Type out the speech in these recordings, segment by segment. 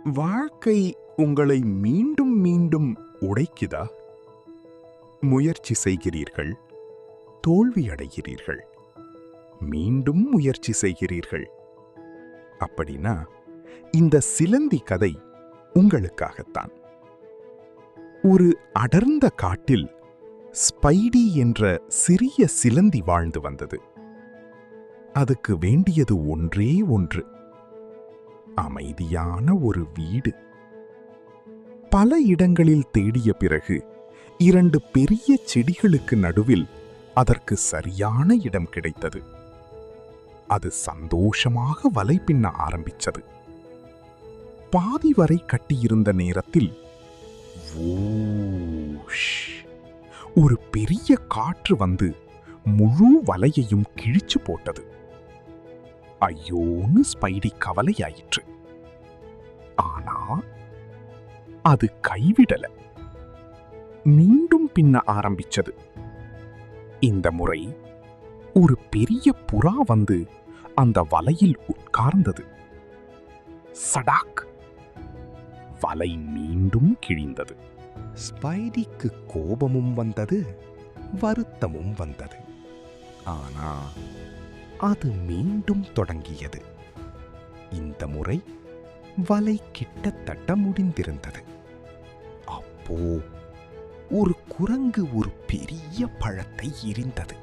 வாழ்க்கை உங்களை மீண்டும் மீண்டும் உடைக்குதா? முயற்சி செய்கிறீர்கள், தோல்வியடைகிறீர்கள், மீண்டும் முயற்சி செய்கிறீர்கள். அப்படின்னா இந்த சிலந்தி கதை உங்களுக்காகத்தான். ஒரு அடர்ந்த காட்டில் ஸ்பைடி என்ற சிறிய சிலந்தி வாழ்ந்து வந்தது. அதுக்கு வேண்டியது ஒன்றே ஒன்று, அமைதியான ஒரு வீடு. பல இடங்களில் தேடிய பிறகு 2 பெரிய செடிகளுக்கு நடுவில் அதற்கு சரியான இடம் கிடைத்தது. அது சந்தோஷமாக வலை பின்ன ஆரம்பிச்சது. பாதி வரை கட்டியிருந்த நேரத்தில் வூஷ், ஒரு பெரிய காற்று வந்து முழு வலையையும் கிழிச்சு போட்டது. ஐயோன்னு ஸ்பைடி கவலையாயிற்று. ஆனா அது கைவிடல. மீண்டும் பின்ன ஆரம்பிச்சது. இந்த முறை ஒரு பெரிய புறா வந்து அந்த வலையில் உட்கார்ந்தது. சடாக்! வலை மீண்டும் கிழிந்தது. ஸ்பைடிக்கு கோபமும் வந்தது, வருத்தமும் வந்தது. ஆனா அது மீண்டும் தொடங்கியது. இந்த முறை வலை கிட்டத்தட்ட முடிந்திருந்தது. அப்போ ஒரு குரங்கு ஒரு பெரிய பழத்தை எறிந்தது.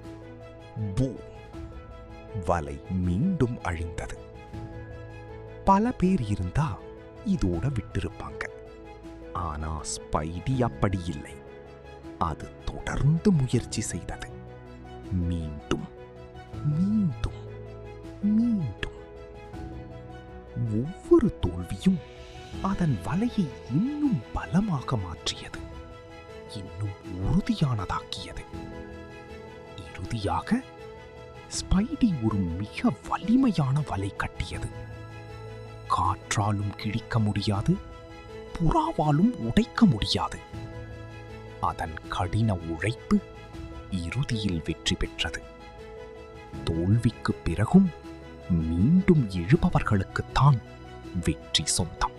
பூம்! வலை மீண்டும் அழிந்தது. பல பேர் இருந்தா இதோட விட்டிருப்பாங்க. ஆனா ஸ்பைடி அப்படி இல்லை. அது தொடர்ந்து முயற்சி செய்தது. மீண்டும் மீண்டும் மீண்டும். ஒவ்வொரு தோல்வியும் அதன் வலையை இன்னும் பலமாக மாற்றியது, இன்னும் உறுதியானதாக்கியது. இறுதியாக ஸ்பைடி ஒரு மிக வலிமையான வலை கட்டியது. காற்றாலும் கிழிக்க முடியாது, புறாவாலும் உடைக்க முடியாது. அதன் கடின உழைப்பு இறுதியில் வெற்றி பெற்றது. தோல்விக்கு பிறகும் மீண்டும் எழுபவர்களுக்குத்தான் வெற்றி சொந்தம்.